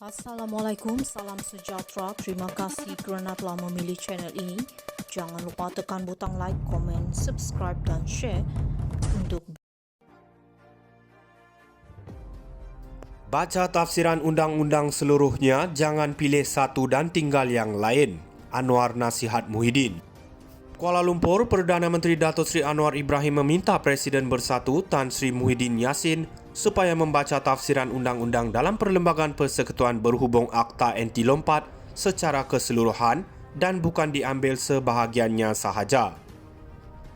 Assalamualaikum, salam sejahtera. Terima kasih kerana telah memilih channel ini. Jangan lupa tekan butang like, komen, subscribe dan share untuk Baca tafsiran undang-undang seluruhnya, jangan pilih satu dan tinggal yang lain. Anwar Nasihat Muhyiddin. Kuala Lumpur, Perdana Menteri Datuk Seri Anwar Ibrahim meminta Presiden Bersatu Tan Sri Muhyiddin Yassin supaya membaca tafsiran undang-undang dalam Perlembagaan Persekutuan berhubung Akta Anti Lompat secara keseluruhan dan bukan diambil sebahagiannya sahaja.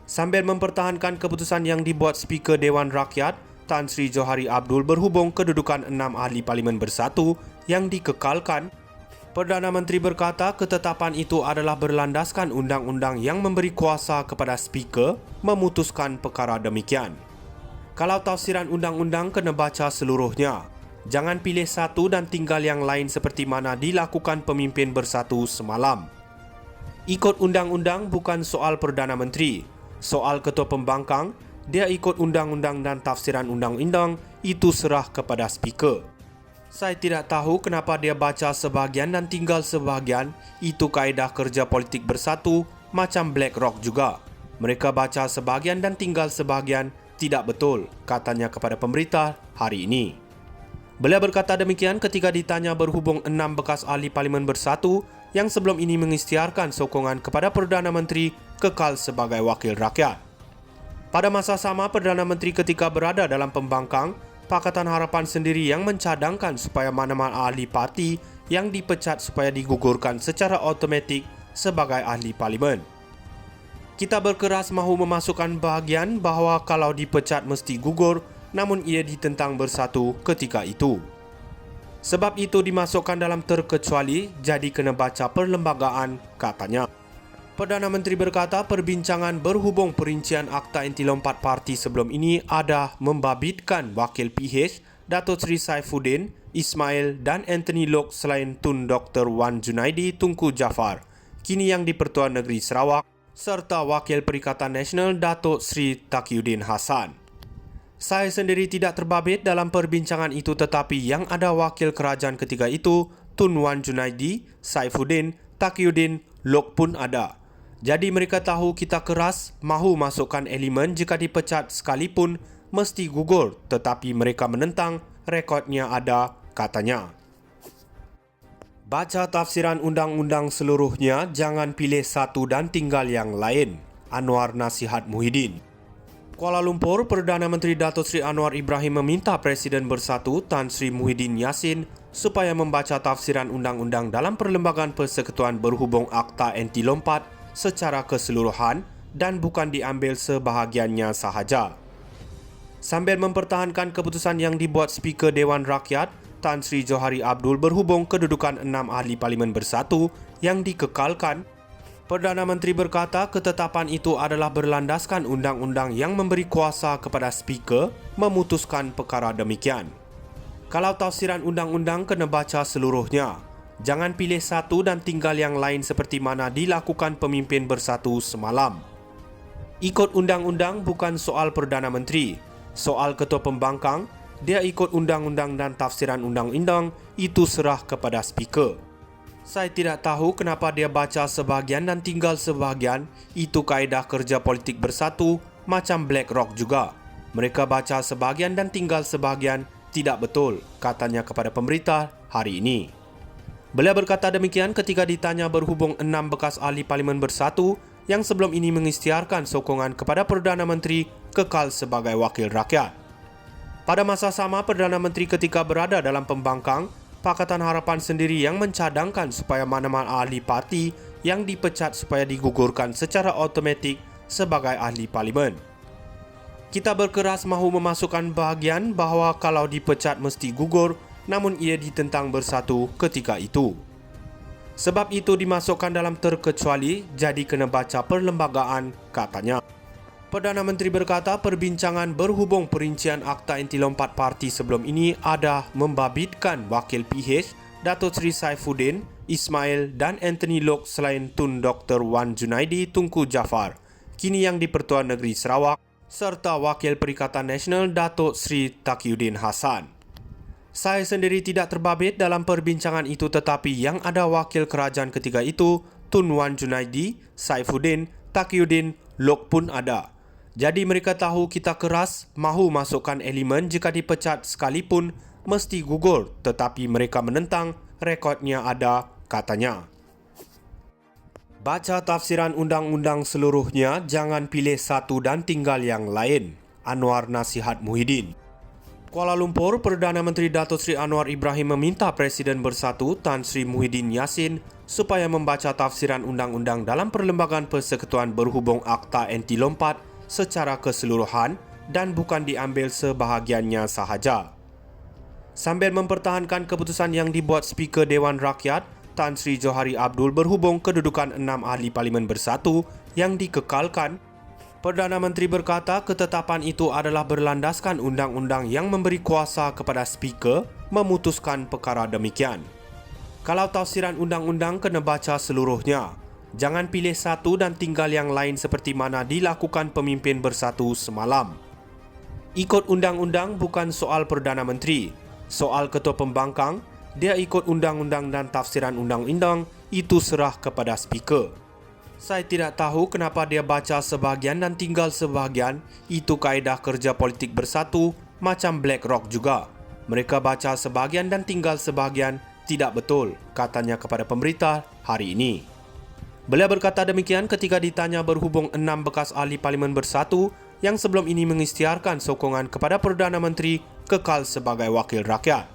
Sambil mempertahankan keputusan yang dibuat Speaker Dewan Rakyat, Tan Sri Johari Abdul berhubung kedudukan 6 ahli Parlimen Bersatu yang dikekalkan, Perdana Menteri berkata ketetapan itu adalah berlandaskan undang-undang yang memberi kuasa kepada Speaker memutuskan perkara demikian. Kalau tafsiran undang-undang kena baca seluruhnya, jangan pilih satu dan tinggal yang lain seperti mana dilakukan pemimpin Bersatu semalam. Ikut undang-undang bukan soal Perdana Menteri. Soal Ketua Pembangkang, dia ikut undang-undang dan tafsiran undang-undang itu serah kepada Speaker. Saya tidak tahu kenapa dia baca sebahagian dan tinggal sebahagian. Itu kaedah kerja politik Bersatu macam BlackRock juga. Mereka baca sebahagian dan tinggal sebahagian. Tidak betul, katanya kepada pemberita hari ini. Beliau berkata demikian ketika ditanya berhubung 6 bekas ahli Parlimen Bersatu yang sebelum ini mengisytiharkan sokongan kepada Perdana Menteri kekal sebagai wakil rakyat. Pada masa sama, Perdana Menteri ketika berada dalam pembangkang, Pakatan Harapan sendiri yang mencadangkan supaya mana-mana ahli parti yang dipecat supaya digugurkan secara automatik sebagai ahli parlimen. Kita berkeras mahu memasukkan bahagian bahawa kalau dipecat mesti gugur, namun ia ditentang Bersatu ketika itu. Sebab itu dimasukkan dalam terkecuali, jadi kena baca perlembagaan, katanya. Perdana Menteri berkata perbincangan berhubung perincian Akta Anti Lompat Parti sebelum ini ada membabitkan Wakil PH, Datuk Seri Saifuddin, Ismail dan Anthony Lok selain Tun Dr. Wan Junaidi Tunku Jaafar, kini yang di-Pertuan Negeri Sarawak, serta Wakil Perikatan Nasional Datuk Seri Taqiyuddin Hassan. Saya sendiri tidak terbabit dalam perbincangan itu, tetapi yang ada wakil kerajaan ketiga itu, Tun Wan Junaidi, Saifuddin, Taqiyuddin, Lok pun ada. Jadi mereka tahu kita keras mahu masukkan elemen jika dipecat sekalipun mesti gugur, tetapi mereka menentang, rekodnya ada, katanya. Baca tafsiran undang-undang seluruhnya, jangan pilih satu dan tinggal yang lain. Anwar Nasihat Muhyiddin. Kuala Lumpur, Perdana Menteri Datuk Seri Anwar Ibrahim meminta Presiden Bersatu Tan Sri Muhyiddin Yassin supaya membaca tafsiran undang-undang dalam Perlembagaan Persekutuan berhubung Akta Anti Lompat secara keseluruhan dan bukan diambil sebahagiannya sahaja. Sambil mempertahankan keputusan yang dibuat Speaker Dewan Rakyat, Tan Sri Johari Abdul berhubung kedudukan 6 ahli Parlimen Bersatu yang dikekalkan, Perdana Menteri berkata ketetapan itu adalah berlandaskan undang-undang yang memberi kuasa kepada Speaker memutuskan perkara demikian. Kalau tafsiran undang-undang kena baca seluruhnya, jangan pilih satu dan tinggal yang lain seperti mana dilakukan pemimpin Bersatu semalam. Ikut undang-undang bukan soal Perdana Menteri. Soal Ketua Pembangkang, dia ikut undang-undang dan tafsiran undang-undang itu serah kepada Speaker. Saya tidak tahu kenapa dia baca sebahagian dan tinggal sebahagian. Itu kaedah kerja politik Bersatu macam BlackRock juga. Mereka baca sebahagian dan tinggal sebahagian. Tidak betul, katanya kepada pemberita hari ini. Beliau berkata demikian ketika ditanya berhubung 6 bekas ahli Parlimen Bersatu yang sebelum ini mengisytiharkan sokongan kepada Perdana Menteri kekal sebagai wakil rakyat. Pada masa sama, Perdana Menteri ketika berada dalam pembangkang, Pakatan Harapan sendiri yang mencadangkan supaya mana-mana ahli parti yang dipecat supaya digugurkan secara automatik sebagai ahli parlimen. Kita berkeras mahu memasukkan bahagian bahawa kalau dipecat mesti gugur, namun ia ditentang Bersatu ketika itu. Sebab itu dimasukkan dalam terkecuali, jadi kena baca perlembagaan, katanya. Perdana Menteri berkata perbincangan berhubung perincian Akta Anti Lompat Parti sebelum ini ada membabitkan Wakil PH, Datuk Seri Saifuddin, Ismail dan Anthony Lok selain Tun Dr. Wan Junaidi Tunku Jaafar, kini yang di-Pertuan Negeri Sarawak, serta Wakil Perikatan Nasional Datuk Seri Taqiyuddin Hassan. Saya sendiri tidak terbabit dalam perbincangan itu, tetapi yang ada wakil kerajaan ketika itu, Tun Wan Junaidi, Saifuddin, Taqiyuddin, Lok pun ada. Jadi mereka tahu kita keras, mahu masukkan elemen jika dipecat sekalipun, mesti gugur, tetapi mereka menentang, rekodnya ada, katanya. Baca tafsiran undang-undang seluruhnya, jangan pilih satu dan tinggal yang lain. Anwar nasihat Muhyiddin. Kuala Lumpur, Perdana Menteri Datuk Seri Anwar Ibrahim meminta Presiden Bersatu Tan Sri Muhyiddin Yassin supaya membaca tafsiran undang-undang dalam Perlembagaan Persekutuan berhubung Akta Anti Lompat secara keseluruhan dan bukan diambil sebahagiannya sahaja. Sambil mempertahankan keputusan yang dibuat Speaker Dewan Rakyat, Tan Sri Johari Abdul berhubung kedudukan 6 ahli Parlimen Bersatu yang dikekalkan, Perdana Menteri berkata ketetapan itu adalah berlandaskan undang-undang yang memberi kuasa kepada Speaker memutuskan perkara demikian. Kalau tafsiran undang-undang kena baca seluruhnya, jangan pilih satu dan tinggal yang lain seperti mana dilakukan pemimpin Bersatu semalam. Ikut undang-undang bukan soal Perdana Menteri, soal Ketua Pembangkang, dia ikut undang-undang dan tafsiran undang-undang itu serah kepada Speaker. Saya tidak tahu kenapa dia baca sebahagian dan tinggal sebahagian, itu kaedah kerja politik Bersatu macam BlackRock juga. Mereka baca sebahagian dan tinggal sebahagian, tidak betul, katanya kepada pemberita hari ini. Beliau berkata demikian ketika ditanya berhubung 6 bekas ahli Parlimen Bersatu yang sebelum ini mengisytiharkan sokongan kepada Perdana Menteri kekal sebagai wakil rakyat.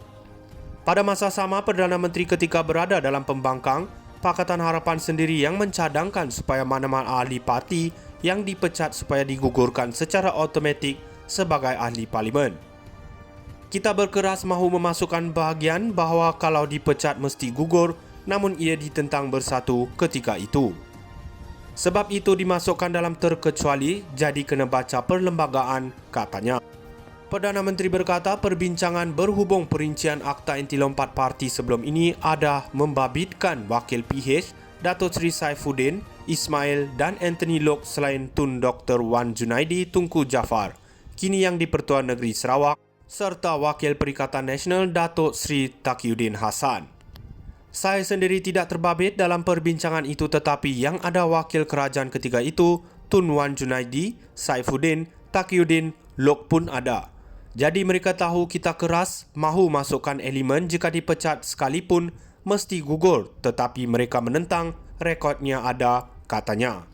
Pada masa sama, Perdana Menteri ketika berada dalam pembangkang, Pakatan Harapan sendiri yang mencadangkan supaya mana-mana ahli parti yang dipecat supaya digugurkan secara automatik sebagai ahli parlimen. Kita berkeras mahu memasukkan bahagian bahawa kalau dipecat mesti gugur, namun ia ditentang Bersatu ketika itu. Sebab itu dimasukkan dalam terkecuali, jadi kena baca perlembagaan, katanya. Perdana Menteri berkata perbincangan berhubung perincian Akta Anti Lompat Parti sebelum ini ada membabitkan Wakil PH, Datuk Seri Saifuddin, Ismail dan Anthony Lok selain Tun Dr. Wan Junaidi Tunku Jaafar, kini yang di-Pertuan Negeri Sarawak, serta Wakil Perikatan Nasional Datuk Seri Taqiyuddin Hassan. Saya sendiri tidak terbabit dalam perbincangan itu, tetapi yang ada wakil kerajaan ketika itu, Tun Wan Junaidi, Saifuddin, Taqiyuddin, Lok pun ada. Jadi mereka tahu kita keras, mahu masukkan elemen jika dipecat sekalipun, mesti gugur, tetapi mereka menentang, rekodnya ada, katanya.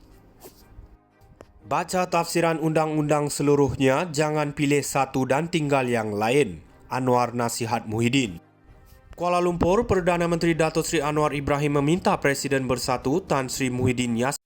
Baca tafsiran undang-undang seluruhnya, jangan pilih satu dan tinggal yang lain. Anwar nasihat Muhyiddin. Kuala Lumpur, Perdana Menteri Datuk Seri Anwar Ibrahim meminta Presiden Bersatu Tan Sri Muhyiddin Yassin